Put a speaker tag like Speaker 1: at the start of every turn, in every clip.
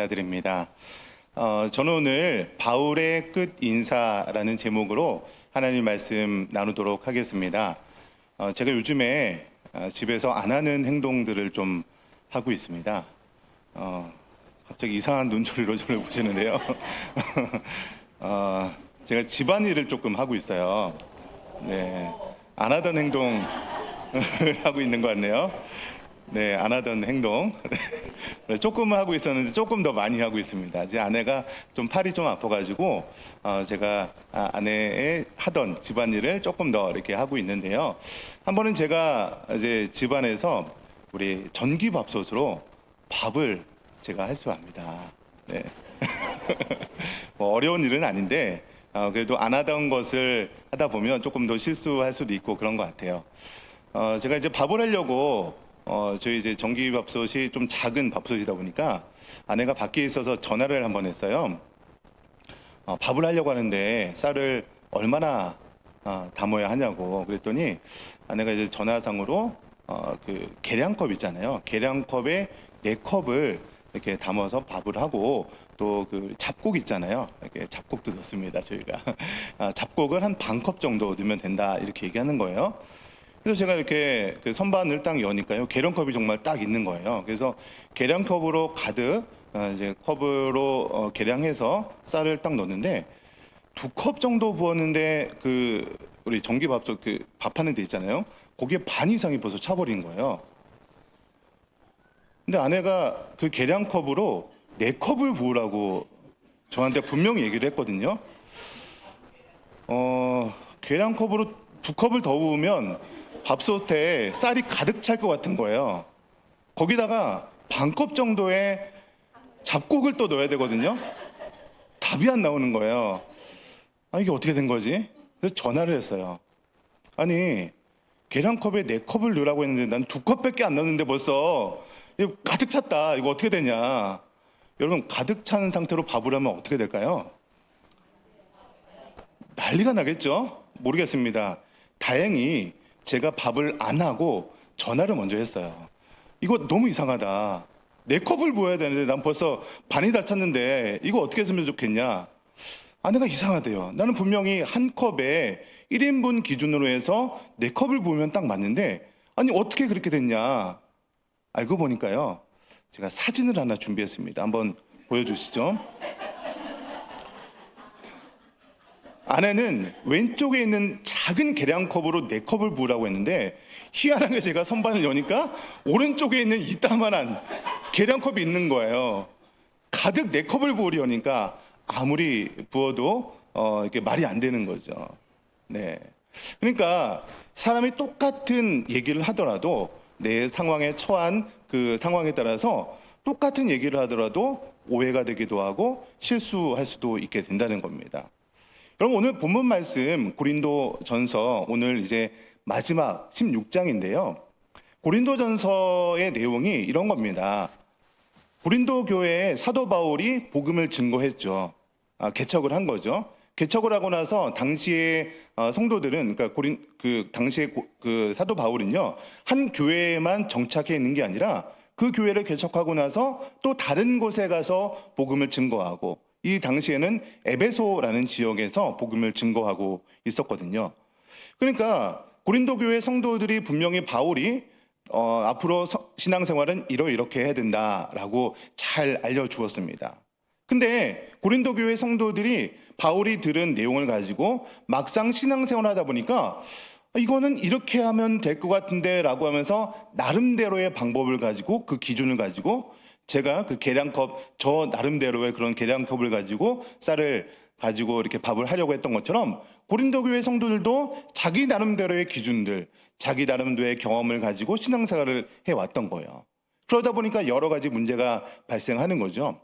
Speaker 1: 드립니다. 저는 오늘 바울의 끝 인사라는 제목으로 하나님 말씀 나누도록 하겠습니다. 제가 요즘에 집에서 안 하는 행동들을 좀 하고 있습니다. 갑자기 이상한 눈초리로 저를 보시는데요. 제가 집안일을 조금 하고 있어요. 네, 안 하던 행동을 하고 있는 것 같네요. 네, 안 하던 행동. 조금 하고 있었는데 조금 더 많이 하고 있습니다. 제 아내가 좀 팔이 좀 아파가지고 제가 아내의 하던 집안일을 조금 더 이렇게 하고 있는데요. 한 번은 제가 이제 집안에서 우리 전기밥솥으로 밥을 제가 할 줄 압니다. 네. 뭐 어려운 일은 아닌데 그래도 안 하던 것을 하다 보면 조금 더 실수할 수도 있고 그런 것 같아요. 제가 이제 밥을 하려고 저희 이제 전기밥솥이 좀 작은 밥솥이다 보니까 아내가 밖에 있어서 전화를 한번 했어요. 밥을 하려고 하는데 쌀을 얼마나 담아야 하냐고 그랬더니 아내가 이제 전화상으로 그 계량컵 있잖아요. 계량컵에 4컵을 이렇게 담아서 밥을 하고 또 그 잡곡 있잖아요. 이렇게 잡곡도 넣습니다. 저희가 잡곡을 한 반 컵 정도 넣으면 된다 이렇게 얘기하는 거예요. 그래서 제가 이렇게 그 선반을 딱 여니까요. 계량컵이 정말 딱 있는 거예요. 그래서 계량컵으로 가득 이제 컵으로 계량해서 쌀을 딱 넣었는데 2컵 정도 부었는데 그 우리 전기밥솥 그 밥하는 데 있잖아요. 거기에 반 이상이 벌써 차버린 거예요. 근데 아내가 그 계량컵으로 4컵을 부으라고 저한테 분명히 얘기를 했거든요. 계량컵으로 2컵을 더 부으면 밥솥에 쌀이 가득 찰 것 같은 거예요. 거기다가 반 컵 정도의 잡곡을 또 넣어야 되거든요. 답이 안 나오는 거예요. 이게 어떻게 된 거지? 그래서 전화를 했어요. 아니, 계량컵에 4컵을 넣으라고 했는데 난 2컵밖에 안 넣었는데 벌써 이거 가득 찼다. 이거 어떻게 되냐? 여러분, 가득 찬 상태로 밥을 하면 어떻게 될까요? 난리가 나겠죠? 모르겠습니다. 다행히 제가 밥을 안 하고 전화를 먼저 했어요. 이거 너무 이상하다. 4컵을 부어야 되는데 난 벌써 반이 다 찼는데 이거 어떻게 했으면 좋겠냐? 아내가 이상하대요. 나는 분명히 한 컵에 1인분 기준으로 해서 4컵을 부으면 딱 맞는데 아니 어떻게 그렇게 됐냐? 알고 보니까요. 제가 사진을 하나 준비했습니다. 한번 보여주시죠. 아내는 왼쪽에 있는 작은 계량컵으로 4컵을 부으라고 했는데 희한하게 제가 선반을 여니까 오른쪽에 있는 이따만한 계량컵이 있는 거예요. 가득 4컵을 부으려니까 아무리 부어도 이게 말이 안 되는 거죠. 네. 그러니까 사람이 똑같은 얘기를 하더라도 내 상황에 처한 그 상황에 따라서 똑같은 얘기를 하더라도 오해가 되기도 하고 실수할 수도 있게 된다는 겁니다. 그럼 오늘 본문 말씀 고린도전서 오늘 이제 마지막 16장인데요. 고린도전서의 내용이 이런 겁니다. 고린도 교회에 사도 바울이 복음을 증거했죠. 개척을 한 거죠. 개척을 하고 나서 당시에 성도들은 그러니까 그 당시에 그 사도 바울은요 한 교회에만 정착해 있는 게 아니라 그 교회를 개척하고 나서 또 다른 곳에 가서 복음을 증거하고 이 당시에는 에베소라는 지역에서 복음을 증거하고 있었거든요. 그러니까 고린도 교회 성도들이 분명히 바울이 앞으로 신앙생활은 이렇게 해야 된다라고 잘 알려주었습니다. 근데 고린도 교회 성도들이 바울이 들은 내용을 가지고 막상 신앙생활 하다 보니까 이거는 이렇게 하면 될 것 같은데 라고 하면서 나름대로의 방법을 가지고 그 기준을 가지고 제가 그 계량컵 저 나름대로의 그런 계량컵을 가지고 쌀을 가지고 이렇게 밥을 하려고 했던 것처럼 고린도 교회 성도들도 자기 나름대로의 기준들, 자기 나름대로의 경험을 가지고 신앙생활을 해왔던 거예요. 그러다 보니까 여러 가지 문제가 발생하는 거죠.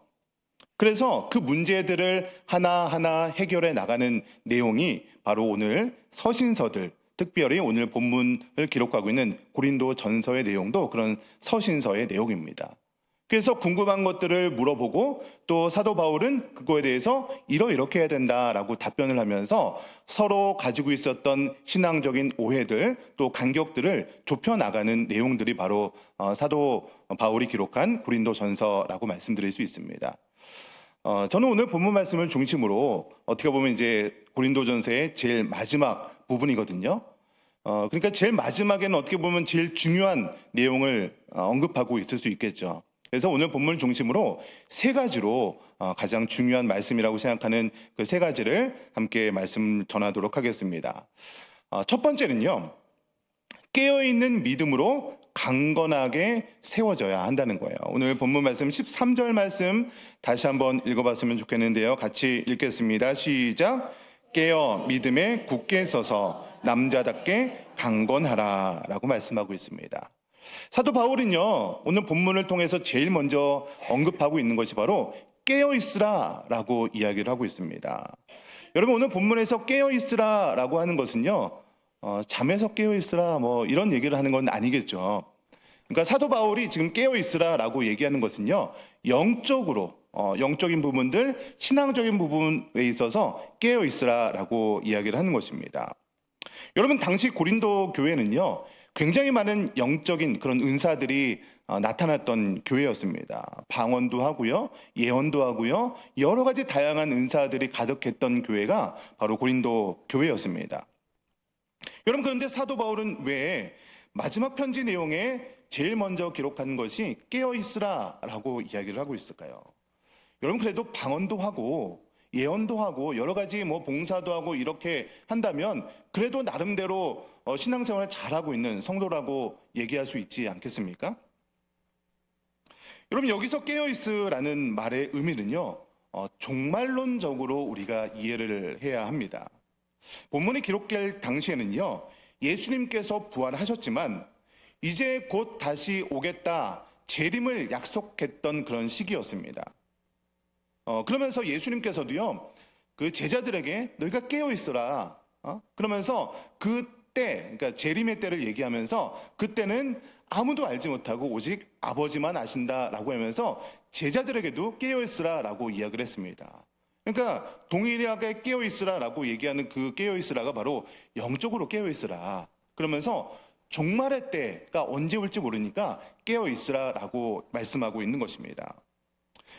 Speaker 1: 그래서 그 문제들을 하나하나 해결해 나가는 내용이 바로 오늘 서신서들, 특별히 오늘 본문을 기록하고 있는 고린도 전서의 내용도 그런 서신서의 내용입니다. 그래서 궁금한 것들을 물어보고 또 사도 바울은 그거에 대해서 이렇게 해야 된다라고 답변을 하면서 서로 가지고 있었던 신앙적인 오해들 또 간격들을 좁혀나가는 내용들이 바로 사도 바울이 기록한 고린도전서라고 말씀드릴 수 있습니다. 저는 오늘 본문 말씀을 중심으로 어떻게 보면 이제 고린도전서의 제일 마지막 부분이거든요. 그러니까 제일 마지막에는 어떻게 보면 제일 중요한 내용을 언급하고 있을 수 있겠죠. 그래서 오늘 본문을 중심으로 세 가지로 가장 중요한 말씀이라고 생각하는 그 세 가지를 함께 말씀 전하도록 하겠습니다. 첫 번째는요, 깨어있는 믿음으로 강건하게 세워져야 한다는 거예요. 오늘 본문 말씀 13절 말씀 다시 한번 읽어봤으면 좋겠는데요. 같이 읽겠습니다. 시작. 깨어 믿음에 굳게 서서 남자답게 강건하라 라고 말씀하고 있습니다. 사도 바울은요, 오늘 본문을 통해서 제일 먼저 언급하고 있는 것이 바로 깨어있으라 라고 이야기를 하고 있습니다. 여러분, 오늘 본문에서 깨어있으라 라고 하는 것은요, 잠에서 깨어있으라 뭐 이런 얘기를 하는 건 아니겠죠. 그러니까 사도 바울이 지금 깨어있으라 라고 얘기하는 것은요, 영적으로 영적인 부분들, 신앙적인 부분에 있어서 깨어있으라 라고 이야기를 하는 것입니다. 여러분, 당시 고린도 교회는요, 굉장히 많은 영적인 그런 은사들이 나타났던 교회였습니다. 방언도 하고요, 예언도 하고요, 여러 가지 다양한 은사들이 가득했던 교회가 바로 고린도 교회였습니다. 여러분, 그런데 사도 바울은 왜 마지막 편지 내용에 제일 먼저 기록한 것이 깨어있으라 라고 이야기를 하고 있을까요? 여러분, 그래도 방언도 하고 예언도 하고 여러 가지 뭐 봉사도 하고 이렇게 한다면 그래도 나름대로 신앙생활을 잘하고 있는 성도라고 얘기할 수 있지 않겠습니까? 여러분, 여기서 깨어있으라는 말의 의미는요, 종말론적으로 우리가 이해를 해야 합니다. 본문이 기록될 당시에는요, 예수님께서 부활하셨지만 이제 곧 다시 오겠다 재림을 약속했던 그런 시기였습니다. 그러면서 예수님께서도요, 그 제자들에게 너희가 깨어 있어라. 그러면서 그때, 그러니까 재림의 때를 얘기하면서 그때는 아무도 알지 못하고 오직 아버지만 아신다라고 하면서 제자들에게도 깨어 있으라라고 이야기를 했습니다. 그러니까 동일하게 깨어 있으라라고 얘기하는 그 깨어 있으라가 바로 영적으로 깨어 있으라. 그러면서 종말의 때가 언제 올지 모르니까 깨어 있으라라고 말씀하고 있는 것입니다.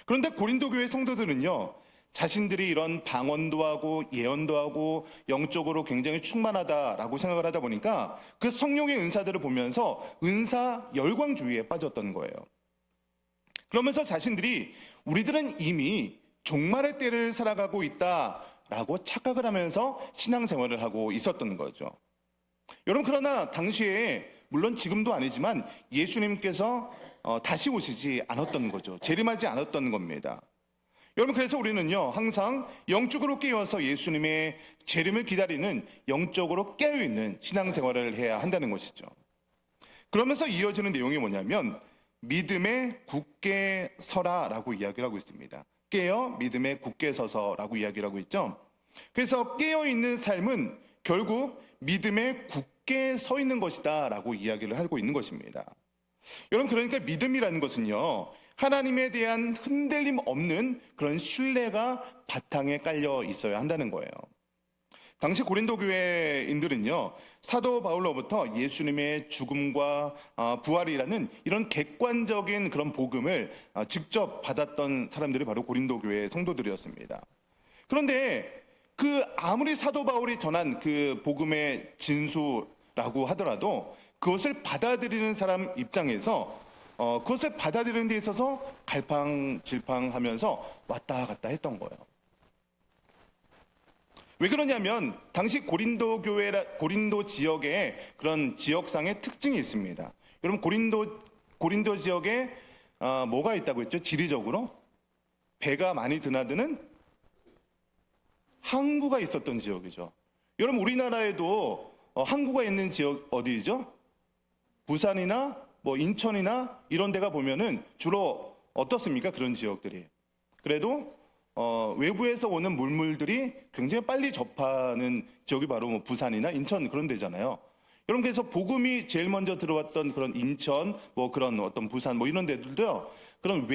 Speaker 1: 그런데 고린도 교회 성도들은요, 자신들이 이런 방언도 하고 예언도 하고 영적으로 굉장히 충만하다라고 생각을 하다 보니까 그 성령의 은사들을 보면서 은사 열광주의에 빠졌던 거예요. 그러면서 자신들이 우리들은 이미 종말의 때를 살아가고 있다라고 착각을 하면서 신앙생활을 하고 있었던 거죠. 여러분, 그러나 당시에 물론 지금도 아니지만 예수님께서 다시 오시지 않았던 거죠. 재림하지 않았던 겁니다. 여러분, 그래서 우리는요, 항상 영적으로 깨어서 예수님의 재림을 기다리는 영적으로 깨어있는 신앙생활을 해야 한다는 것이죠. 그러면서 이어지는 내용이 뭐냐면 믿음에 굳게 서라라고 이야기를 하고 있습니다. 깨어 믿음에 굳게 서서라고 이야기를 하고 있죠. 그래서 깨어있는 삶은 결국 믿음에 굳게 서 있는 것이다 라고 이야기를 하고 있는 것입니다. 여러분, 그러니까 믿음이라는 것은요, 하나님에 대한 흔들림 없는 그런 신뢰가 바탕에 깔려 있어야 한다는 거예요. 당시 고린도 교회인들은요, 사도 바울로부터 예수님의 죽음과 부활이라는 이런 객관적인 그런 복음을 직접 받았던 사람들이 바로 고린도 교회 성도들이었습니다. 그런데 그 아무리 사도 바울이 전한 그 복음의 진수라고 하더라도 그것을 받아들이는 사람 입장에서 그것을 받아들이는 데 있어서 갈팡질팡하면서 왔다 갔다 했던 거예요. 왜 그러냐면 당시 고린도 지역에 그런 지역상의 특징이 있습니다. 여러분, 고린도 지역에 뭐가 있다고 했죠? 지리적으로 배가 많이 드나드는 항구가 있었던 지역이죠. 여러분, 우리나라에도 항구가 있는 지역 어디죠? 부산이나 뭐 인천이나 이런 데가 보면은 주로 어떻습니까? 그런 지역들이. 그래도 외부에서 오는 물물들이 굉장히 빨리 접하는 지역이 바로 뭐 부산이나 인천 그런 데잖아요. 여러분, 그래서 복음이 제일 먼저 들어왔던 그런 인천, 뭐 그런 어떤 부산 뭐 이런 데들도요, 그런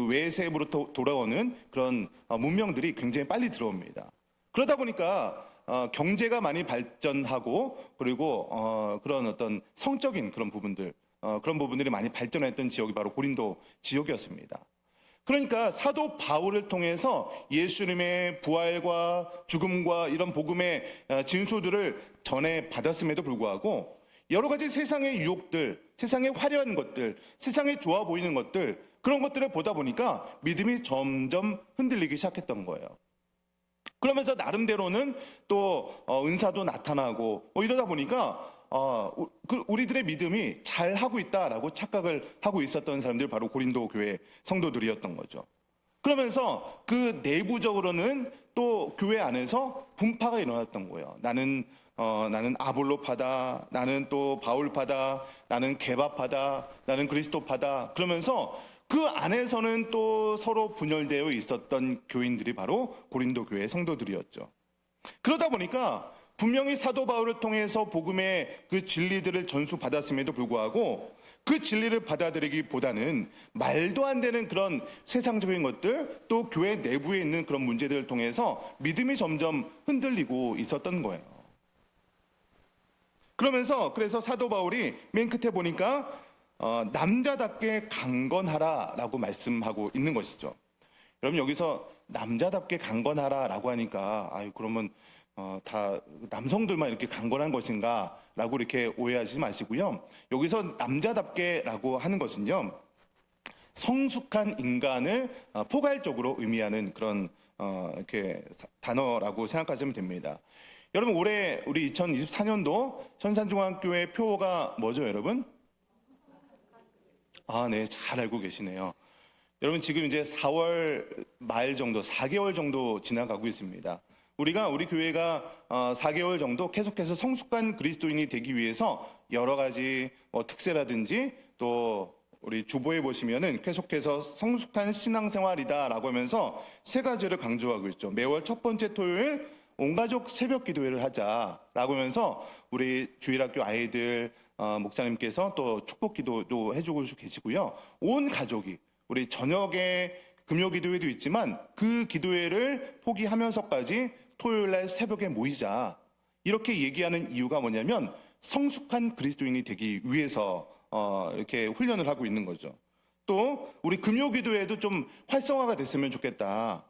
Speaker 1: 외세부터 돌아오는 그런 문명들이 굉장히 빨리 들어옵니다. 그러다 보니까 경제가 많이 발전하고 그리고 그런 어떤 성적인 그런 부분들이 많이 발전했던 지역이 바로 고린도 지역이었습니다. 그러니까 사도 바울을 통해서 예수님의 부활과 죽음과 이런 복음의 진수들을 전해 받았음에도 불구하고 여러 가지 세상의 유혹들, 세상의 화려한 것들, 세상에 좋아 보이는 것들, 그런 것들을 보다 보니까 믿음이 점점 흔들리기 시작했던 거예요. 그러면서 나름대로는 또 은사도 나타나고 이러다 보니까 우리들의 믿음이 잘 하고 있다라고 착각을 하고 있었던 사람들이 바로 고린도 교회 성도들이었던 거죠. 그러면서 그 내부적으로는 또 교회 안에서 분파가 일어났던 거예요. 나는 아볼로파다, 나는 또 바울파다, 나는 게바파다, 나는 그리스도파다. 그러면서 그 안에서는 또 서로 분열되어 있었던 교인들이 바로 고린도 교회 성도들이었죠. 그러다 보니까 분명히 사도 바울을 통해서 복음의 그 진리들을 전수받았음에도 불구하고 그 진리를 받아들이기보다는 말도 안 되는 그런 세상적인 것들, 또 교회 내부에 있는 그런 문제들을 통해서 믿음이 점점 흔들리고 있었던 거예요. 그래서 사도 바울이 맨 끝에 보니까 남자답게 강건하라라고 말씀하고 있는 것이죠. 여러분, 여기서 남자답게 강건하라라고 하니까 그러면 다 남성들만 이렇게 강건한 것인가 라고 이렇게 오해하지 마시고요. 여기서 남자답게라고 하는 것은요, 성숙한 인간을 포괄적으로 의미하는 그런 이렇게 단어라고 생각하시면 됩니다. 여러분, 올해 우리 2024년도 천산중앙교회 표어가 뭐죠, 여러분? 네, 잘 알고 계시네요. 여러분, 지금 이제 4월 말 정도, 4개월 정도 지나가고 있습니다. 우리 교회가 4개월 정도 계속해서 성숙한 그리스도인이 되기 위해서 여러 가지 특세라든지 또 우리 주보에 보시면은 계속해서 성숙한 신앙생활이다라고 하면서 세 가지를 강조하고 있죠. 매월 첫 번째 토요일 온가족 새벽 기도회를 하자라고 하면서 우리 주일학교 아이들 목사님께서 또 축복 기도도 해주고 계시고요. 온 가족이 우리 저녁에 금요 기도회도 있지만 그 기도회를 포기하면서까지 토요일 날 새벽에 모이자, 이렇게 얘기하는 이유가 뭐냐면 성숙한 그리스도인이 되기 위해서 이렇게 훈련을 하고 있는 거죠. 또 우리 금요 기도회도 좀 활성화가 됐으면 좋겠다.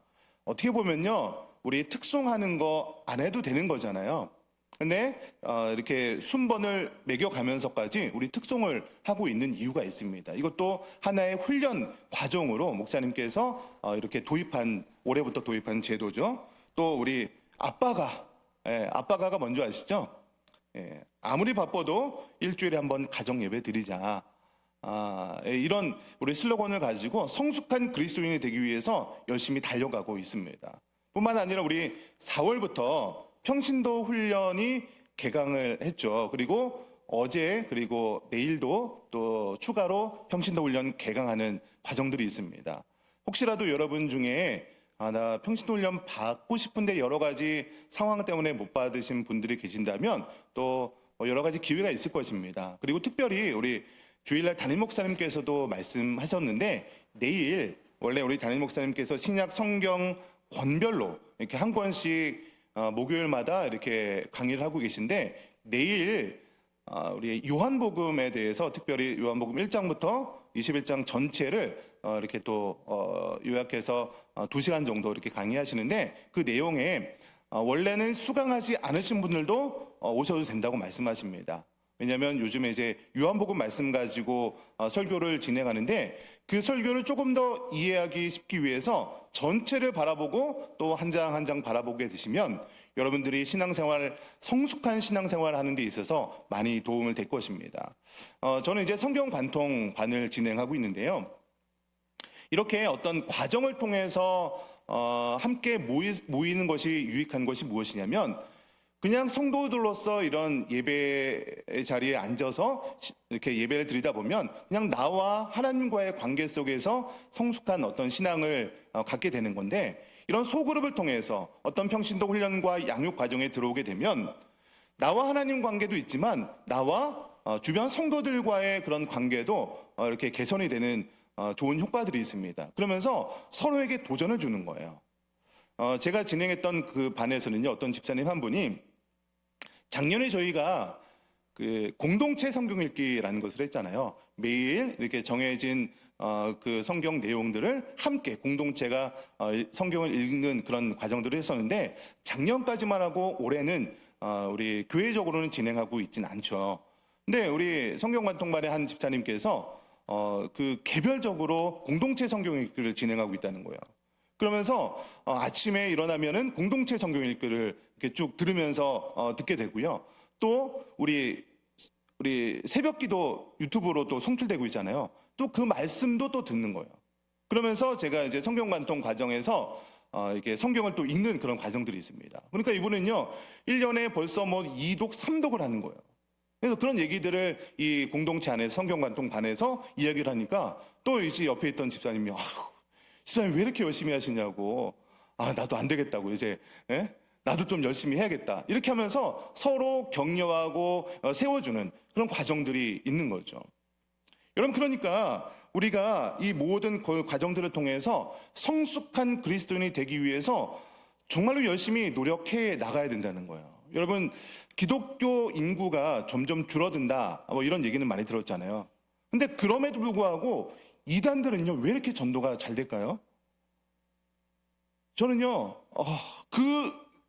Speaker 1: 어떻게 보면요, 우리 특송하는 거 안 해도 되는 거잖아요. 근데 이렇게 순번을 매겨가면서까지 우리 특송을 하고 있는 이유가 있습니다. 이것도 하나의 훈련 과정으로 목사님께서 이렇게 올해부터 도입한 제도죠. 또 우리 아빠가가 뭔지 아시죠? 아무리 바빠도 일주일에 한번 가정 예배 드리자. 이런 우리 슬로건을 가지고 성숙한 그리스도인이 되기 위해서 열심히 달려가고 있습니다. 뿐만 아니라 우리 4월부터 평신도 훈련이 개강을 했죠. 그리고 어제 그리고 내일도 또 추가로 평신도 훈련 개강하는 과정들이 있습니다. 혹시라도 여러분 중에 나 평신도 훈련 받고 싶은데 여러 가지 상황 때문에 못 받으신 분들이 계신다면 또 여러 가지 기회가 있을 것입니다. 그리고 특별히 우리 주일날 담임 목사님께서도 말씀하셨는데, 내일 원래 우리 담임 목사님께서 신약 성경 권별로 이렇게 한 권씩 목요일마다 이렇게 강의를 하고 계신데, 내일 우리 요한복음에 대해서 특별히 요한복음 1장부터 21장 전체를 이렇게 또 요약해서 2시간 정도 이렇게 강의하시는데, 그 내용에 원래는 수강하지 않으신 분들도 오셔도 된다고 말씀하십니다. 왜냐하면 요즘에 이제 요한복음 말씀 가지고 설교를 진행하는데, 그 설교를 조금 더 이해하기 쉽기 위해서 전체를 바라보고 또 한 장 한 장 바라보게 되시면 여러분들이 성숙한 신앙생활 하는 데 있어서 많이 도움을 될 것입니다. 저는 이제 성경 관통반을 진행하고 있는데요. 이렇게 어떤 과정을 통해서 함께 모이는 것이 유익한 것이 무엇이냐면, 그냥 성도들로서 이런 예배 자리에 앉아서 이렇게 예배를 드리다 보면 그냥 나와 하나님과의 관계 속에서 성숙한 어떤 신앙을 갖게 되는 건데, 이런 소그룹을 통해서 어떤 평신도 훈련과 양육 과정에 들어오게 되면 나와 하나님 관계도 있지만 나와 주변 성도들과의 그런 관계도 이렇게 개선이 되는 좋은 효과들이 있습니다. 그러면서 서로에게 도전을 주는 거예요. 제가 진행했던 그 반에서는요, 어떤 집사님 한 분이 작년에 저희가 그 공동체 성경 읽기라는 것을 했잖아요. 매일 이렇게 정해진 그 성경 내용들을 함께 공동체가 성경을 읽는 그런 과정들을 했었는데 작년까지만 하고 올해는 우리 교회적으로는 진행하고 있진 않죠. 근데 우리 성경관통반의 한 집사님께서 그 개별적으로 공동체 성경 읽기를 진행하고 있다는 거예요. 그러면서 아침에 일어나면은 공동체 성경 읽기를 이렇게 쭉 들으면서 듣게 되고요. 또 우리 새벽기도 유튜브로 또 송출되고 있잖아요. 또 그 말씀도 또 듣는 거예요. 그러면서 제가 이제 성경관통 과정에서 이렇게 성경을 또 읽는 그런 과정들이 있습니다. 그러니까 이분은요, 1년에 벌써 뭐 2독, 3독을 하는 거예요. 그래서 그런 얘기들을 이 공동체 안에서 성경관통 반에서 이야기를 하니까 또 이제 옆에 있던 집사님이 집사님 왜 이렇게 열심히 하시냐고. 나도 안 되겠다고 이제. 예? 나도 좀 열심히 해야겠다. 이렇게 하면서 서로 격려하고 세워주는 그런 과정들이 있는 거죠. 여러분, 그러니까 우리가 이 모든 과정들을 통해서 성숙한 그리스도인이 되기 위해서 정말로 열심히 노력해 나가야 된다는 거예요. 여러분, 기독교 인구가 점점 줄어든다, 뭐 이런 얘기는 많이 들었잖아요. 근데 그럼에도 불구하고 이단들은요, 왜 이렇게 전도가 잘 될까요? 저는요,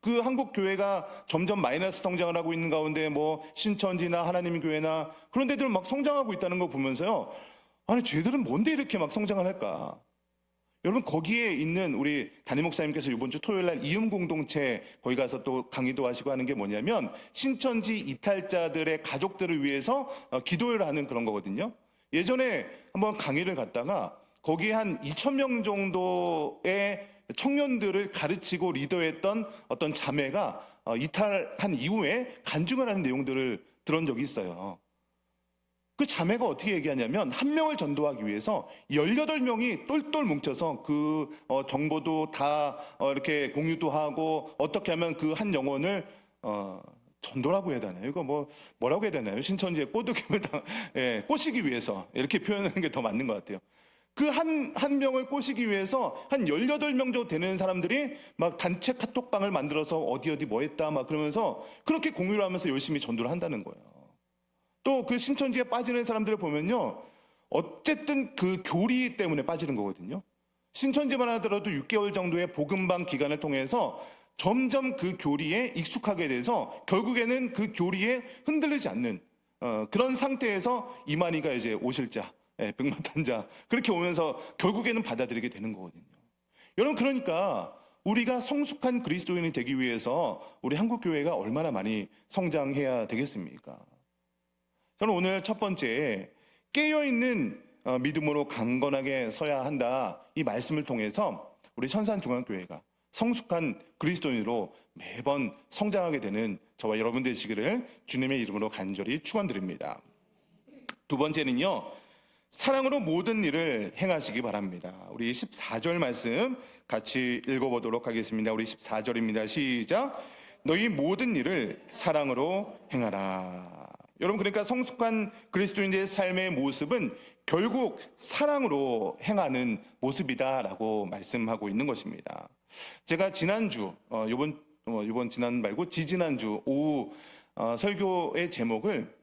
Speaker 1: 그 한국 교회가 점점 마이너스 성장을 하고 있는 가운데 뭐 신천지나 하나님 교회나 그런 데들 막 성장하고 있다는 거 보면서요, 아니 쟤들은 뭔데 이렇게 막 성장을 할까? 여러분, 거기에 있는 우리 담임 목사님께서 이번 주 토요일 날 이음 공동체 거기 가서 또 강의도 하시고 하는 게 뭐냐면 신천지 이탈자들의 가족들을 위해서 기도를 하는 그런 거거든요. 예전에 한번 강의를 갔다가 거기에 한 2,000명 정도의 청년들을 가르치고 리더했던 어떤 자매가 이탈한 이후에 간증을 하는 내용들을 들은 적이 있어요. 그 자매가 어떻게 얘기하냐면 한 명을 전도하기 위해서 18명이 똘똘 뭉쳐서 그 정보도 다 이렇게 공유도 하고 어떻게 하면 그 한 영혼을 전도라고 해야 되나요? 이거 뭐라고 해야 되나요? 신천지의 꼬드김을 꼬시기 위해서 이렇게 표현하는 게 더 맞는 것 같아요. 그 한 명을 꼬시기 위해서 한 18명 정도 되는 사람들이 막 단체 카톡방을 만들어서 어디 뭐 했다 막 그러면서 그렇게 공유를 하면서 열심히 전도를 한다는 거예요. 또 그 신천지에 빠지는 사람들을 보면요, 어쨌든 그 교리 때문에 빠지는 거거든요. 신천지만 하더라도 6개월 정도의 복음방 기간을 통해서 점점 그 교리에 익숙하게 돼서 결국에는 그 교리에 흔들리지 않는 그런 상태에서 이만희가 이제 오실자, 백마탄자 그렇게 오면서 결국에는 받아들이게 되는 거거든요. 여러분, 그러니까 우리가 성숙한 그리스도인이 되기 위해서 우리 한국교회가 얼마나 많이 성장해야 되겠습니까? 저는 오늘 첫 번째 깨어있는 믿음으로 강건하게 서야 한다, 이 말씀을 통해서 우리 천산중앙교회가 성숙한 그리스도인으로 매번 성장하게 되는 저와 여러분 되시기를 주님의 이름으로 간절히 축원드립니다. 두 번째는요, 사랑으로 모든 일을 행하시기 바랍니다. 우리 14절 말씀 같이 읽어보도록 하겠습니다. 우리 14절입니다. 시작. 너희 모든 일을 사랑으로 행하라. 여러분, 그러니까 성숙한 그리스도인의 삶의 모습은 결국 사랑으로 행하는 모습이다라고 말씀하고 있는 것입니다. 제가 지난주, 이번 지난 말고 지지난주 오후 설교의 제목을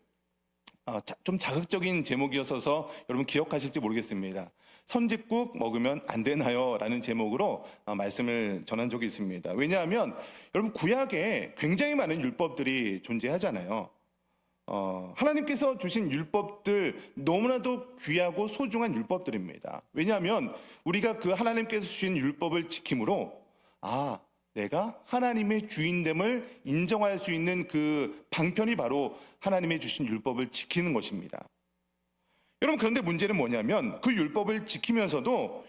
Speaker 1: 좀 자극적인 제목이었어서 여러분 기억하실지 모르겠습니다. 선짓국 먹으면 안 되나요? 라는 제목으로 말씀을 전한 적이 있습니다. 왜냐하면 여러분, 구약에 굉장히 많은 율법들이 존재하잖아요. 하나님께서 주신 율법들 너무나도 귀하고 소중한 율법들입니다. 왜냐하면 우리가 그 하나님께서 주신 율법을 지킴으로 내가 하나님의 주인됨을 인정할 수 있는 그 방편이 바로 하나님의 주신 율법을 지키는 것입니다. 여러분, 그런데 문제는 뭐냐면 그 율법을 지키면서도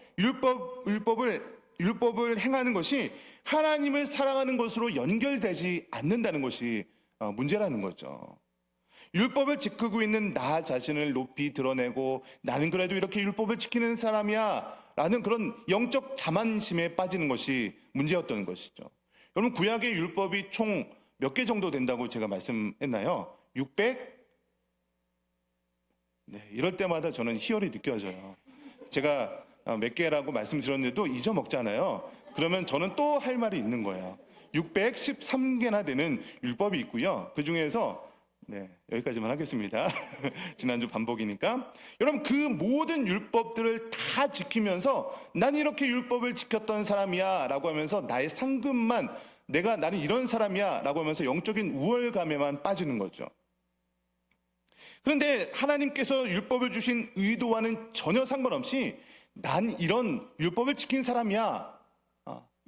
Speaker 1: 율법을 행하는 것이 하나님을 사랑하는 것으로 연결되지 않는다는 것이 문제라는 거죠. 율법을 지키고 있는 나 자신을 높이 드러내고 나는 그래도 이렇게 율법을 지키는 사람이야 라는 그런 영적 자만심에 빠지는 것이 문제였던 것이죠. 여러분, 구약의 율법이 총 몇 개 정도 된다고 제가 말씀했나요? 600? 네, 이럴 때마다 저는 희열이 느껴져요. 제가 몇 개라고 말씀드렸는데도 잊어먹잖아요. 그러면 저는 또 할 말이 있는 거예요. 613개나 되는 율법이 있고요. 그 중에서 네, 여기까지만 하겠습니다. 지난주 반복이니까. 여러분, 그 모든 율법들을 다 지키면서 난 이렇게 율법을 지켰던 사람이야 라고 하면서 나의 상급만 나는 이런 사람이야 라고 하면서 영적인 우월감에만 빠지는 거죠. 그런데 하나님께서 율법을 주신 의도와는 전혀 상관없이 난 이런 율법을 지킨 사람이야,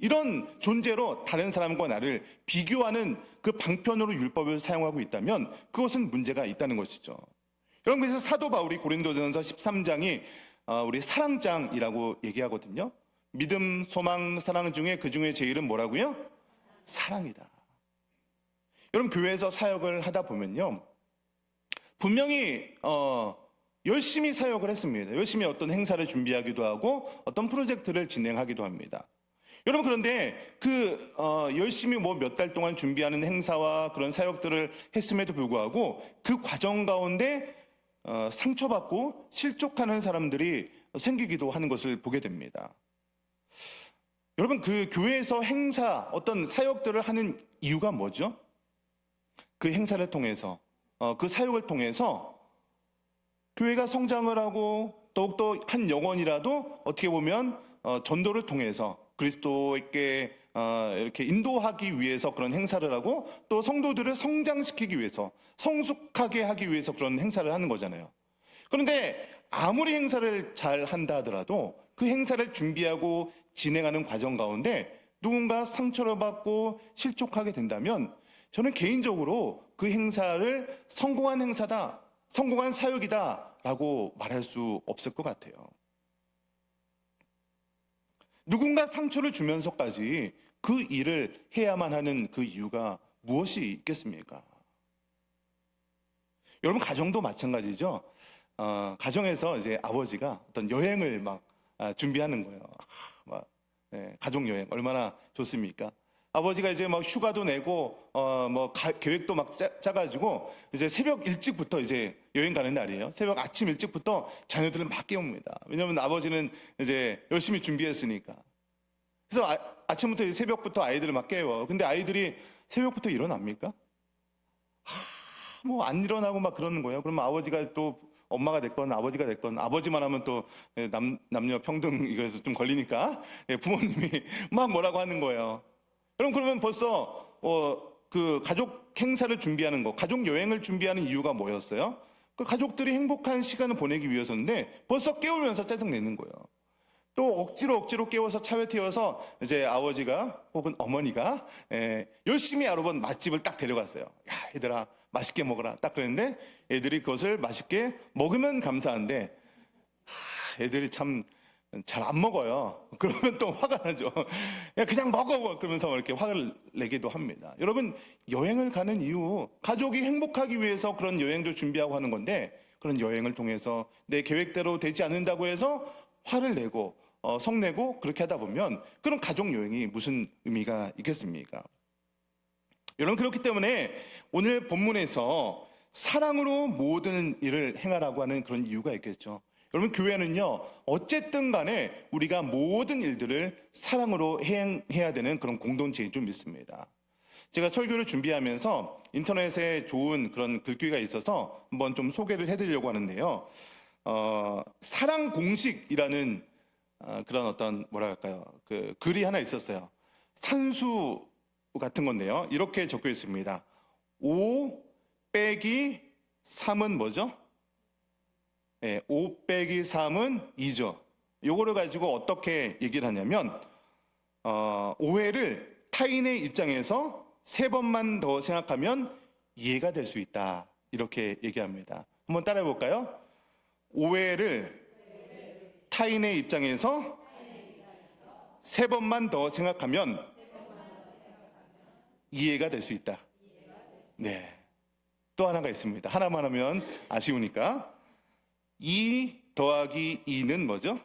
Speaker 1: 이런 존재로 다른 사람과 나를 비교하는 그 방편으로 율법을 사용하고 있다면 그것은 문제가 있다는 것이죠. 여러분, 그래서 사도 바울이 고린도전서 13장이 우리 사랑장이라고 얘기하거든요. 믿음, 소망, 사랑 중에 그 중에 제일은 뭐라고요? 사랑이다. 여러분, 교회에서 사역을 하다 보면요, 분명히 열심히 사역을 했습니다. 열심히 어떤 행사를 준비하기도 하고 어떤 프로젝트를 진행하기도 합니다. 여러분, 그런데 열심히 몇 달 동안 준비하는 행사와 그런 사역들을 했음에도 불구하고 그 과정 가운데 상처받고 실족하는 사람들이 생기기도 하는 것을 보게 됩니다. 여러분, 그 교회에서 어떤 사역들을 하는 이유가 뭐죠? 그 행사를 통해서, 그 사역을 통해서 교회가 성장을 하고 더욱더 한 영혼이라도 어떻게 보면 전도를 통해서 그리스도에게 이렇게 인도하기 위해서 그런 행사를 하고 또 성도들을 성장시키기 위해서 성숙하게 하기 위해서 그런 행사를 하는 거잖아요. 그런데 아무리 행사를 잘 한다 하더라도 그 행사를 준비하고 진행하는 과정 가운데 누군가 상처를 받고 실족하게 된다면 저는 개인적으로 그 행사를 성공한 행사다, 성공한 사역이다 라고 말할 수 없을 것 같아요. 누군가 상처를 주면서까지 그 일을 해야만 하는 그 이유가 무엇이 있겠습니까? 여러분, 가정도 마찬가지죠. 가정에서 이제 아버지가 어떤 여행을 준비하는 거예요. 가족 여행 얼마나 좋습니까? 아버지가 이제 휴가도 내고 계획도 짜가지고 이제 새벽 일찍부터 이제 여행 가는 날이에요. 새벽 아침 일찍부터 자녀들을 막 깨웁니다. 왜냐하면 아버지는 이제 열심히 준비했으니까. 그래서 아침부터 새벽부터 아이들을 막 깨워. 근데 아이들이 새벽부터 일어납니까? 안 일어나고 막 그러는 거예요. 그러면 아버지가 또 엄마가 됐건 아버지가 됐건 아버지만 하면 또 남녀 평등 이거에서 좀 걸리니까 부모님이 막 뭐라고 하는 거예요. 그러면 벌써 그 가족 행사를 준비하는 거, 가족 여행을 준비하는 이유가 뭐였어요? 그 가족들이 행복한 시간을 보내기 위해서인데 벌써 깨우면서 짜증 내는 거예요. 또 억지로 깨워서 차에 태워서 이제 아버지가 혹은 어머니가 열심히 여러 번 맛집을 딱 데려갔어요. 야, 얘들아 맛있게 먹어라. 딱 그랬는데 애들이 그것을 맛있게 먹으면 감사한데 애들이 참 잘 안 먹어요. 그러면 또 화가 나죠. 야, 그냥 먹어. 그러면서 이렇게 화를 내기도 합니다. 여러분, 여행을 가는 이유, 가족이 행복하기 위해서 그런 여행도 준비하고 하는 건데 그런 여행을 통해서 내 계획대로 되지 않는다고 해서 화를 내고 성내고 그렇게 하다 보면 그런 가족 여행이 무슨 의미가 있겠습니까? 여러분, 그렇기 때문에 오늘 본문에서 사랑으로 모든 일을 행하라고 하는 그런 이유가 있겠죠. 여러분, 교회는요, 어쨌든 간에 우리가 모든 일들을 사랑으로 해야 되는 그런 공동체인 줄 믿습니다. 제가 설교를 준비하면서 인터넷에 좋은 그런 글귀가 있어서 한번 좀 소개를 해드리려고 하는데요. 사랑 공식이라는 그런 어떤 그 글이 하나 있었어요. 산수 같은 건데요. 이렇게 적혀 있습니다. 5 빼기 3은 뭐죠? 5 빼기 3은 2죠. 요거를 가지고 어떻게 얘기를 하냐면, 오해를 타인의 입장에서 3번만 더 생각하면 이해가 될 수 있다. 이렇게 얘기합니다. 한번 따라해 볼까요? 오해를 타인의 입장에서 3번만 더 생각하면 이해가 될 수 있다. 네. 또 하나가 있습니다. 하나만 하면 아쉬우니까. 2 더하기 2는 뭐죠?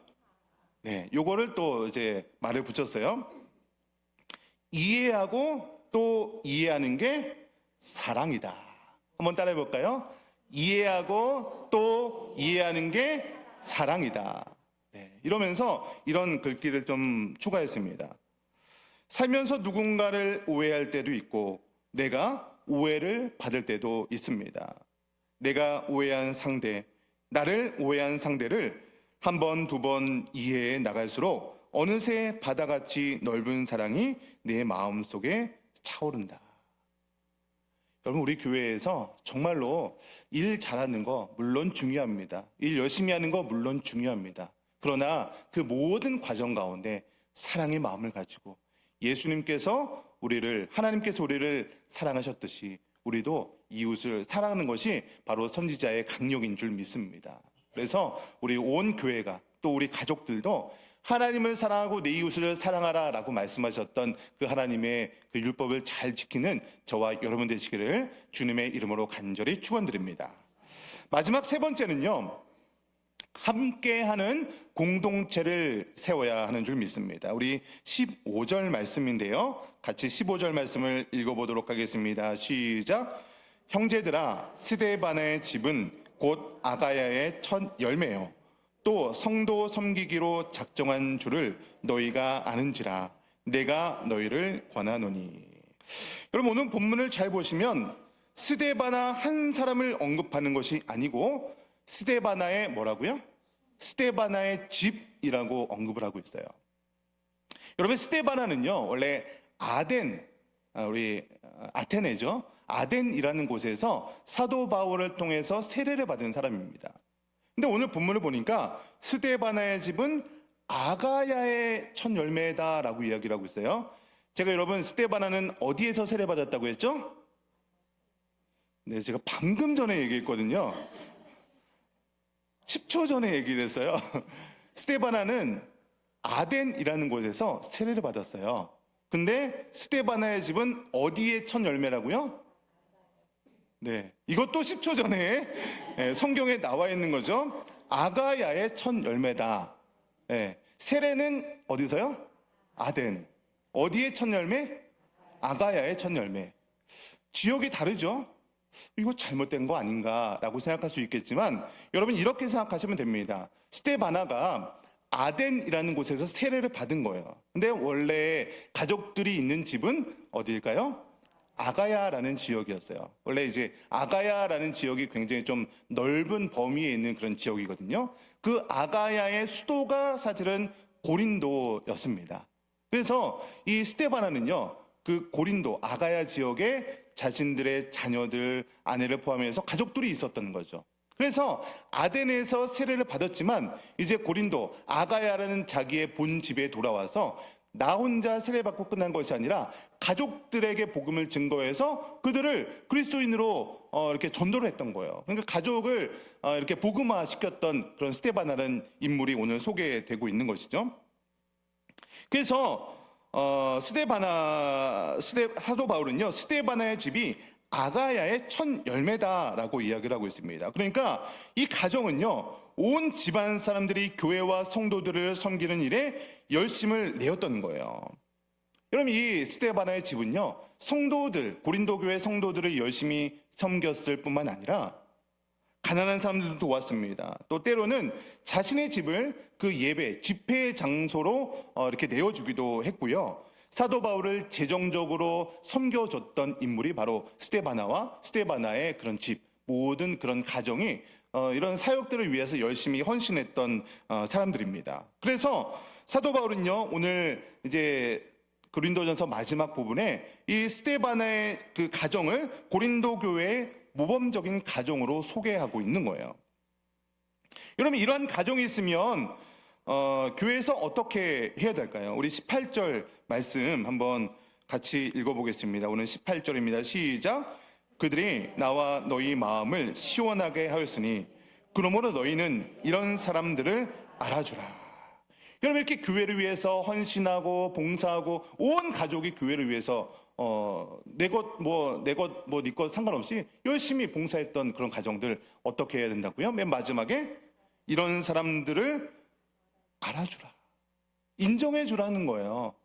Speaker 1: 네. 요거를 또 이제 말을 붙였어요. 이해하고 또 이해하는 게 사랑이다. 한번 따라해 볼까요? 이해하고 또 이해하는 게 사랑이다. 네. 이러면서 이런 글귀를 좀 추가했습니다. 살면서 누군가를 오해할 때도 있고 내가 오해를 받을 때도 있습니다. 내가 오해한 상대, 나를 오해한 상대를 한 번, 두 번 이해해 나갈수록 어느새 바다같이 넓은 사랑이 내 마음속에 차오른다. 여러분, 우리 교회에서 정말로 일 잘하는 거 물론 중요합니다. 일 열심히 하는 거 물론 중요합니다. 그러나 그 모든 과정 가운데 사랑의 마음을 가지고 하나님께서 우리를 사랑하셨듯이 우리도 이웃을 사랑하는 것이 바로 선지자의 강력인 줄 믿습니다. 그래서 우리 온 교회가, 또 우리 가족들도 하나님을 사랑하고 내 이웃을 사랑하라 라고 말씀하셨던 그 하나님의 그 율법을 잘 지키는 저와 여러분 되시기를 주님의 이름으로 간절히 축원드립니다. 마지막 세 번째는요, 함께하는 공동체를 세워야 하는 줄 믿습니다. 우리 15절 말씀인데요, 같이 15절 말씀을 읽어보도록 하겠습니다. 시작. 형제들아, 스데바나의 집은 곧 아가야의 첫 열매요, 또 성도 섬기기로 작정한 줄을 너희가 아는지라. 내가 너희를 권하노니. 여러분, 오늘 본문을 잘 보시면 스데바나 한 사람을 언급하는 것이 아니고 스데바나의 뭐라고요? 스데바나의 집이라고 언급을 하고 있어요. 여러분, 스데바나는요, 원래 우리 아테네죠. 아덴이라는 곳에서 사도 바울을 통해서 세례를 받은 사람입니다. 근데 오늘 본문을 보니까 스데바나의 집은 아가야의 첫 열매다라고 이야기를 하고 있어요. 제가 여러분, 스데바나는 어디에서 세례받았다고 했죠? 네, 제가 방금 전에 얘기했거든요. 10초 전에 얘기를 했어요. 스데바나는 아덴이라는 곳에서 세례를 받았어요. 근데 스데바나의 집은 어디의 첫 열매라고요? 네, 이것도 10초 전에 성경에 나와 있는 거죠. 아가야의 첫 열매다. 세례는 어디서요? 아덴. 어디의 첫 열매? 아가야의 첫 열매. 지역이 다르죠? 이거 잘못된 거 아닌가라고 생각할 수 있겠지만, 여러분 이렇게 생각하시면 됩니다. 스데바나가 아덴이라는 곳에서 세례를 받은 거예요. 근데 원래 가족들이 있는 집은 어디일까요? 아가야라는 지역이었어요. 원래 이제 아가야라는 지역이 굉장히 좀 넓은 범위에 있는 그런 지역이거든요. 그 아가야의 수도가 사실은 고린도였습니다. 그래서 이 스데바나는요, 그 고린도 아가야 지역에 자신들의 자녀들, 아내를 포함해서 가족들이 있었던 거죠. 그래서 아덴에서 세례를 받았지만 이제 고린도 아가야라는 자기의 본 집에 돌아와서 나 혼자 세례받고 끝난 것이 아니라 가족들에게 복음을 증거해서 그들을 그리스도인으로 이렇게 전도를 했던 거예요. 그러니까 가족을 이렇게 복음화 시켰던 그런 스데바나라는 인물이 오늘 소개되고 있는 것이죠. 그래서 사도 바울은요, 스데바나의 집이 아가야의 첫 열매다라고 이야기를 하고 있습니다. 그러니까 이 가정은요, 온 집안 사람들이 교회와 성도들을 섬기는 일에 열심을 내었던 거예요. 여러분, 이 스데바나의 집은요, 고린도 교회 성도들을 열심히 섬겼을 뿐만 아니라 가난한 사람들도 도왔습니다. 또 때로는 자신의 집을 그 예배, 집회 장소로 이렇게 내어주기도 했고요. 사도 바울을 재정적으로 섬겨줬던 인물이 바로 스데바나와 스데바나의 그런 집, 모든 그런 가정이 이런 사역들을 위해서 열심히 헌신했던 사람들입니다. 그래서 사도 바울은요, 오늘 이제 고린도전서 마지막 부분에 이 스데바나의 그 가정을 고린도 교회의 모범적인 가정으로 소개하고 있는 거예요. 여러분, 이러한 가정이 있으면 교회에서 어떻게 해야 될까요? 우리 18절 말씀 한번 같이 읽어보겠습니다. 오늘 18절입니다. 시작. 그들이 나와 너희 마음을 시원하게 하였으니 그러므로 너희는 이런 사람들을 알아주라. 여러분, 이렇게 교회를 위해서 헌신하고 봉사하고 온 가족이 교회를 위해서 네 것 상관없이 열심히 봉사했던 그런 가정들 어떻게 해야 된다고요? 맨 마지막에 이런 사람들을 알아주라, 인정해 주라는 거예요.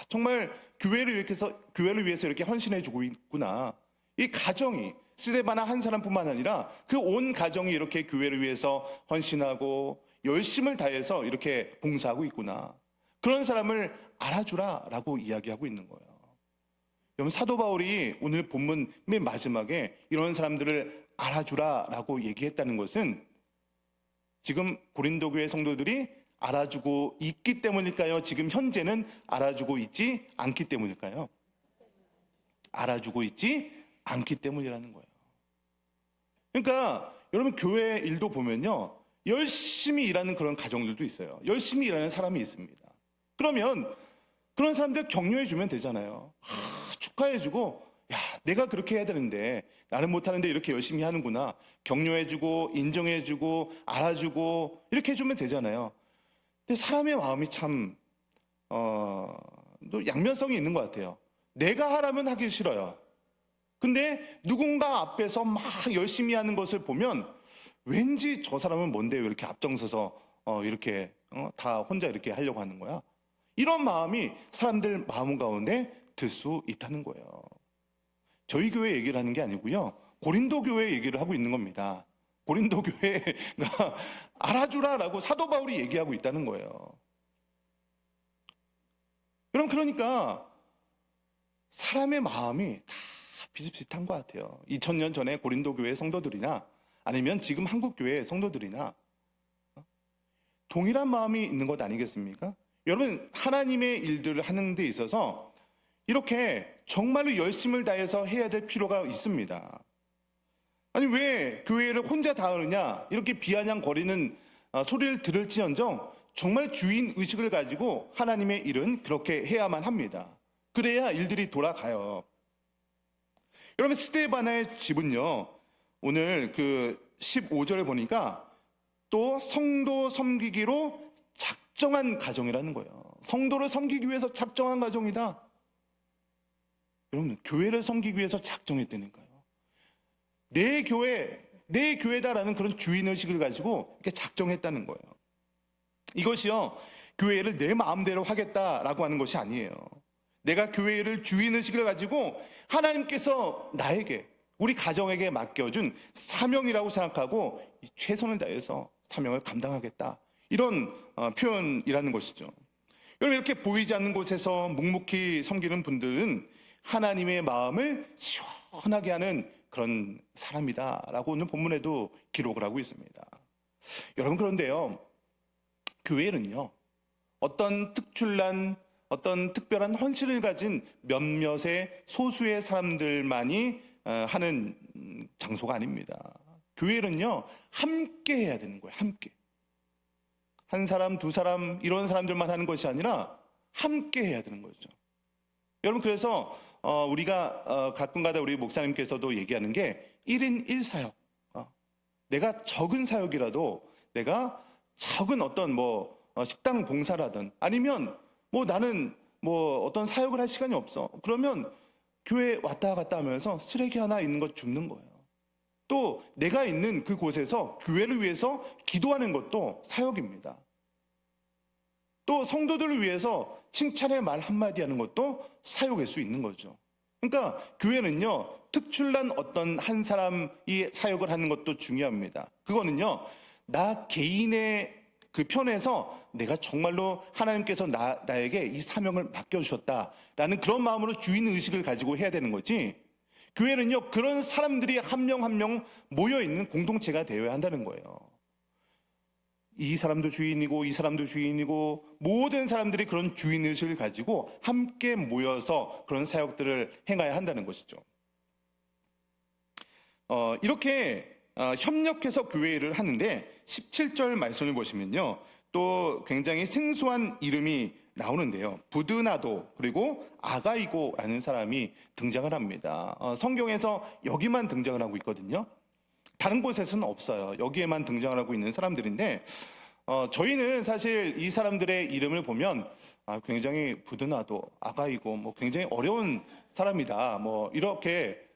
Speaker 1: 정말 교회를 위해서 이렇게 헌신해 주고 있구나. 이 가정이 스데바나 한 사람뿐만 아니라 그 온 가정이 이렇게 교회를 위해서 헌신하고 열심을 다해서 이렇게 봉사하고 있구나. 그런 사람을 알아주라라고 이야기하고 있는 거예요. 여러분, 사도 바울이 오늘 본문 맨 마지막에 이런 사람들을 알아주라라고 얘기했다는 것은 지금 고린도 교회 성도들이 알아주고 있기 때문일까요? 지금 현재는 알아주고 있지 않기 때문일까요? 알아주고 있지 않기 때문이라는 거예요. 그러니까 여러분, 교회 일도 보면요, 열심히 일하는 그런 가정들도 있어요. 열심히 일하는 사람이 있습니다. 그러면 그런 사람들 격려해 주면 되잖아요. 축하해 주고, 야, 내가 그렇게 해야 되는데 나는 못하는데 이렇게 열심히 하는구나. 격려해 주고 인정해 주고 알아주고 이렇게 해주면 되잖아요. 근데 사람의 마음이 참 또 양면성이 있는 것 같아요. 내가 하라면 하기 싫어요. 근데 누군가 앞에서 막 열심히 하는 것을 보면 왠지 저 사람은 뭔데 왜 이렇게 앞장서서 이렇게 다 혼자 이렇게 하려고 하는 거야. 이런 마음이 사람들 마음 가운데 들 수 있다는 거예요. 저희 교회 얘기를 하는 게 아니고요, 고린도 교회 얘기를 하고 있는 겁니다. 고린도 교회가 알아주라라고 사도 바울이 얘기하고 있다는 거예요. 여러분, 그러니까 사람의 마음이 다 비슷비슷한 것 같아요. 2000년 전에 고린도 교회 성도들이나 아니면 지금 한국 교회 성도들이나 동일한 마음이 있는 것 아니겠습니까? 여러분, 하나님의 일들을 하는 데 있어서 이렇게 정말로 열심을 다해서 해야 될 필요가 있습니다. 아니, 왜 교회를 혼자 다 하느냐 이렇게 비아냥거리는 소리를 들을지언정 정말 주인 의식을 가지고 하나님의 일은 그렇게 해야만 합니다. 그래야 일들이 돌아가요. 여러분, 스데바나의 집은요, 오늘 그 15절에 보니까 또 성도 섬기기로 작정한 가정이라는 거예요. 성도를 섬기기 위해서 작정한 가정이다. 여러분, 교회를 섬기기 위해서 작정했다니까요. 내 교회, 내 교회다라는 그런 주인의식을 가지고 이렇게 작정했다는 거예요. 이것이요, 교회를 내 마음대로 하겠다라고 하는 것이 아니에요. 내가 교회를 주인의식을 가지고 하나님께서 나에게, 우리 가정에게 맡겨준 사명이라고 생각하고 최선을 다해서 사명을 감당하겠다. 이런 표현이라는 것이죠. 여러분, 이렇게 보이지 않는 곳에서 묵묵히 섬기는 분들은 하나님의 마음을 시원하게 하는 그런 사람이다라고 오늘 본문에도 기록을 하고 있습니다. 여러분, 그런데요, 교회는요, 어떤 특별한 헌신을 가진 몇몇의 소수의 사람들만이 하는 장소가 아닙니다. 교회는요, 함께 해야 되는 거예요. 함께. 한 사람, 두 사람 이런 사람들만 하는 것이 아니라 함께 해야 되는 거죠. 여러분, 그래서 우리가 가끔가다 우리 목사님께서도 얘기하는 게 1인 1사역. 내가 적은 사역이라도, 내가 적은 어떤 식당 봉사라든 아니면 나는 어떤 사역을 할 시간이 없어. 그러면 교회 왔다 갔다 하면서 쓰레기 하나 있는 거 줍는 거예요. 또 내가 있는 그 곳에서 교회를 위해서 기도하는 것도 사역입니다. 또 성도들을 위해서 칭찬의 말 한마디 하는 것도 사역일 수 있는 거죠. 그러니까 교회는요, 특출난 어떤 한 사람이 사역을 하는 것도 중요합니다. 그거는요, 나 개인의 그 편에서 내가 정말로 하나님께서 나에게 이 사명을 맡겨주셨다라는 그런 마음으로 주인의식을 가지고 해야 되는 거지, 교회는요, 그런 사람들이 한 명 한 명 모여있는 공동체가 되어야 한다는 거예요. 이 사람도 주인이고 이 사람도 주인이고 모든 사람들이 그런 주인의식을 가지고 함께 모여서 그런 사역들을 행해야 한다는 것이죠. 이렇게 협력해서 교회 일을 하는데 17절 말씀을 보시면요, 또 굉장히 생소한 이름이 나오는데요. 부드나도 그리고 아가이고라는 사람이 등장을 합니다. 성경에서 여기만 등장을 하고 있거든요. 다른 곳에서는 없어요. 여기에만 등장을 하고 있는 사람들인데 저희는 사실 이 사람들의 이름을 보면 굉장히 부드나도 아가이고 굉장히 어려운 사람이다 이렇게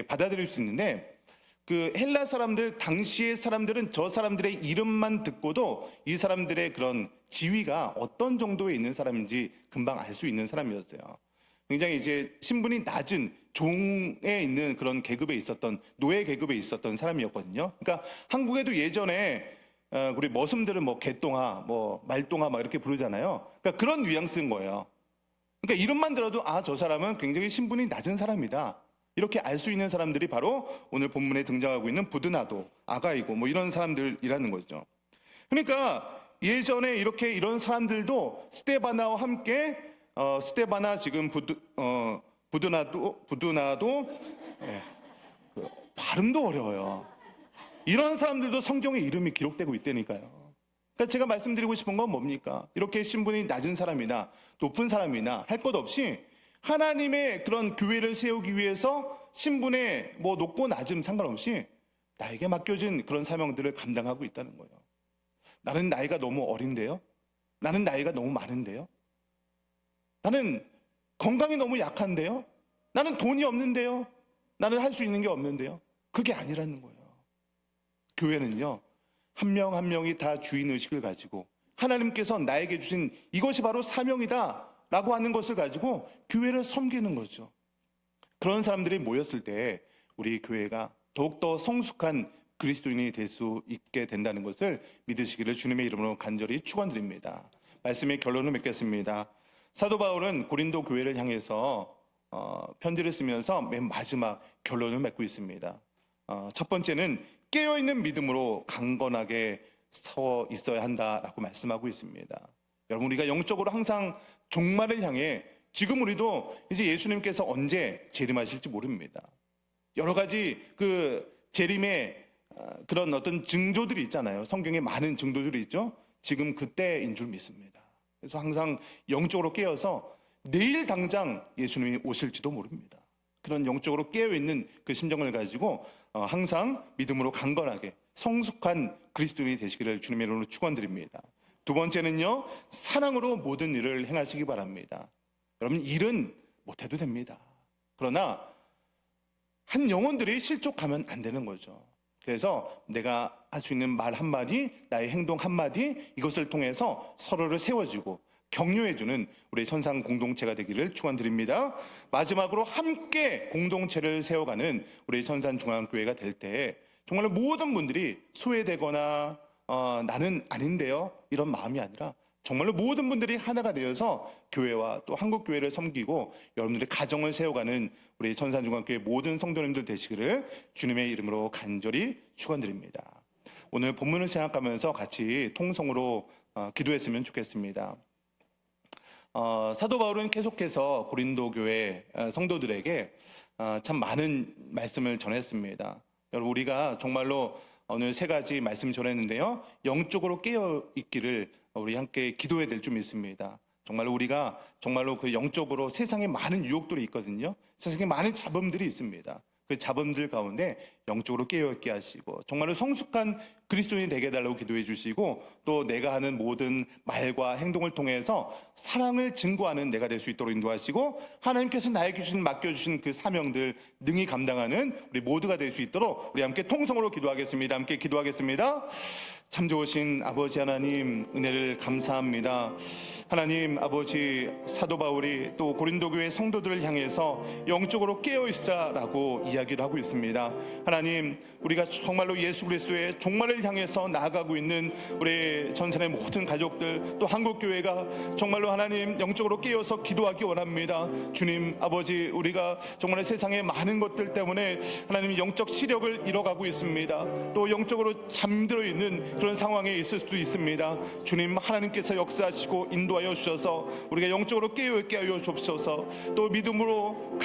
Speaker 1: 받아들일 수 있는데, 그 헬라 사람들, 당시의 사람들은 저 사람들의 이름만 듣고도 이 사람들의 그런 지위가 어떤 정도에 있는 사람인지 금방 알 수 있는 사람이었어요. 굉장히 이제 신분이 낮은 종에 있는 그런 계급에 있었던, 노예 계급에 있었던 사람이었거든요. 그러니까 한국에도 예전에 우리 머슴들은 개똥아, 말똥아 이렇게 부르잖아요. 그러니까 그런 뉘앙스인 거예요. 그러니까 이름만 들어도 저 사람은 굉장히 신분이 낮은 사람이다, 이렇게 알 수 있는 사람들이 바로 오늘 본문에 등장하고 있는 부드나도, 아가이고 뭐 이런 사람들이라는 거죠. 그러니까 예전에 이렇게 이런 사람들도 스데바나와 함께 스데바나 지금 부드나도 발음도 어려워요. 이런 사람들도 성경에 이름이 기록되고 있다니까요. 그러니까 제가 말씀드리고 싶은 건 뭡니까? 이렇게 신분이 낮은 사람이나 높은 사람이나 할 것 없이 하나님의 그런 교회를 세우기 위해서 신분의 뭐 높고 낮음 상관없이 나에게 맡겨진 그런 사명들을 감당하고 있다는 거예요. 나는 나이가 너무 어린데요? 나는 나이가 너무 많은데요? 나는 건강이 너무 약한데요? 나는 돈이 없는데요? 나는 할 수 있는 게 없는데요? 그게 아니라는 거예요. 교회는요, 한 명 한 명이 다 주인의식을 가지고 하나님께서 나에게 주신 이것이 바로 사명이다 라고 하는 것을 가지고 교회를 섬기는 거죠. 그런 사람들이 모였을 때 우리 교회가 더욱더 성숙한 그리스도인이 될 수 있게 된다는 것을 믿으시기를 주님의 이름으로 간절히 축원드립니다. 말씀의 결론을 맺겠습니다. 사도 바울은 고린도 교회를 향해서 편지를 쓰면서 맨 마지막 결론을 맺고 있습니다. 첫 번째는 깨어있는 믿음으로 강건하게 서 있어야 한다라고 말씀하고 있습니다. 여러분, 우리가 영적으로 항상 종말을 향해, 지금 우리도 이제 예수님께서 언제 재림하실지 모릅니다. 여러 가지 그 재림의 그런 어떤 징조들이 있잖아요. 성경에 많은 징조들이 있죠. 지금 그때인 줄 믿습니다. 그래서 항상 영적으로 깨어서 내일 당장 예수님이 오실지도 모릅니다. 그런 영적으로 깨어있는 그 심정을 가지고 항상 믿음으로 강건하게 성숙한 그리스도인이 되시기를 주님의 이름으로 축원드립니다. 두 번째는요, 사랑으로 모든 일을 행하시기 바랍니다. 여러분, 일은 못해도 됩니다. 그러나 한 영혼들이 실족하면 안 되는 거죠. 그래서 내가 할 수 있는 말 한마디, 나의 행동 한마디, 이것을 통해서 서로를 세워주고 격려해주는 우리 천상 공동체가 되기를 축원드립니다. 마지막으로 함께 공동체를 세워가는 우리 천산중앙교회가 될 때 정말로 모든 분들이 소외되거나 나는 아닌데요, 이런 마음이 아니라 정말로 모든 분들이 하나가 되어서 교회와 또 한국교회를 섬기고 여러분들의 가정을 세워가는 우리 천산중앙교회 모든 성도님들 되시기를 주님의 이름으로 간절히 축원드립니다. 오늘 본문을 생각하면서 같이 통성으로 기도했으면 좋겠습니다. 사도 바울은 계속해서 고린도 교회 성도들에게 참 많은 말씀을 전했습니다. 여러분, 우리가 정말로 오늘 세 가지 말씀 전했는데요, 영적으로 깨어 있기를 우리 함께 기도해야 될 줄 믿습니다. 정말로 우리가 정말로 그 영적으로 세상에 많은 유혹들이 있거든요. 세상에 많은 잡음들이 있습니다. 그 잡음들 가운데 영적으로 깨어있게 하시고 정말로 성숙한 그리스도인이 되게 해달라고 기도해 주시고, 또 내가 하는 모든 말과 행동을 통해서 사랑을 증거하는 내가 될 수 있도록 인도하시고, 하나님께서 나에게 맡겨주신 그 사명들 능히 감당하는 우리 모두가 될 수 있도록 우리 함께 통성으로 기도하겠습니다. 함께 기도하겠습니다. 참 좋으신 아버지 하나님, 은혜를 감사합니다. 하나님 아버지, 사도 바울이 또 고린도 교회 성도들을 향해서 영적으로 깨어있사라고 이야기를 하고 있습니다. 하나님, 우리가 정말로 예수 그리스도의 종말을 향해서 나아가고 있는 우리 전산의 모든 가족들, 또 한국교회가 정말로 하나님 영적으로 깨어서 기도하기 원합니다. 주님 아버지, 우리가 정말 세상의 많은 것들 때문에 하나님 영적 시력을 잃어가고 있습니다. 또 영적으로 잠들어 있는 그런 상황에 있을 수도 있습니다. 주님, 하나님께서 역사하시고 인도하여 주셔서 우리가 영적으로 깨어있게 하여 주옵소서. 또 믿음으로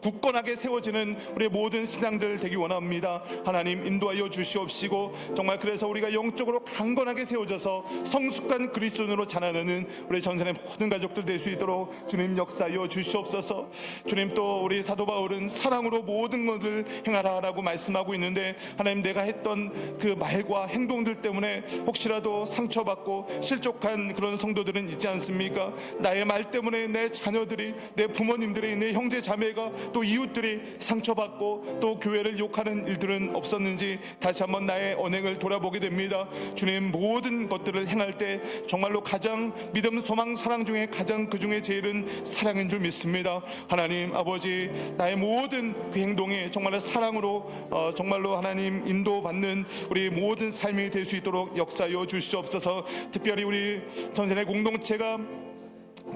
Speaker 1: 굳건하게 세워지는 우리의 모든 신앙들 되기 원합니다. 하나님 인도하여 주시옵시고, 정말 그래서 우리가 영적으로 강건하게 세워져서 성숙한 그리스도인으로 자라나는 우리 전산의 모든 가족들 될 수 있도록 주님 역사하여 주시옵소서. 주님, 또 우리 사도 바울은 사랑으로 모든 것을 행하라라고 말씀하고 있는데, 하나님, 내가 했던 그 말과 행동들 때문에 혹시라도 상처받고 실족한 그런 성도들은 있지 않습니까? 나의 말 때문에 내 자녀들이, 내 부모님들이, 내 형제 자매가, 또 이웃들이 상처받고 또 교회를 욕하는 일들은 없었는지 다시 한번 나의 언행을 돌아보게 됩니다. 주님, 모든 것들을 행할 때 정말로 가장 믿음, 소망, 사랑 중에 가장 그 중에 제일은 사랑인 줄 믿습니다. 하나님 아버지, 나의 모든 그 행동이 정말로 사랑으로 정말로 하나님 인도받는 우리 모든 삶이 될 수 있도록 역사하여 주시옵소서. 특별히 우리 전선의 공동체가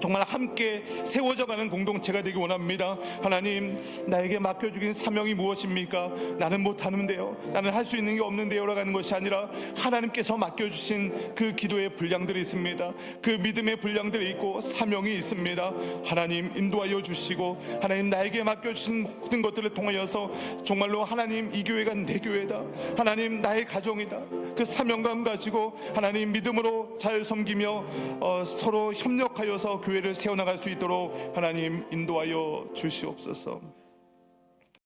Speaker 1: 정말 함께 세워져가는 공동체가 되기 원합니다. 하나님, 나에게 맡겨주긴 사명이 무엇입니까? 나는 못하는데요, 나는 할 수 있는 게 없는데요 라고 하는 것이 아니라 하나님께서 맡겨주신 그 기도의 분량들이 있습니다. 그 믿음의 분량들이 있고 사명이 있습니다. 하나님 인도하여 주시고, 하나님 나에게 맡겨주신 모든 것들을 통하여서 정말로 하나님 이 교회가 내 교회다, 하나님 나의 가정이다, 그 사명감 가지고 하나님 믿음으로 잘 섬기며 서로 협력하여서 교회를 세워나갈 수 있도록 하나님 인도하여 주시옵소서.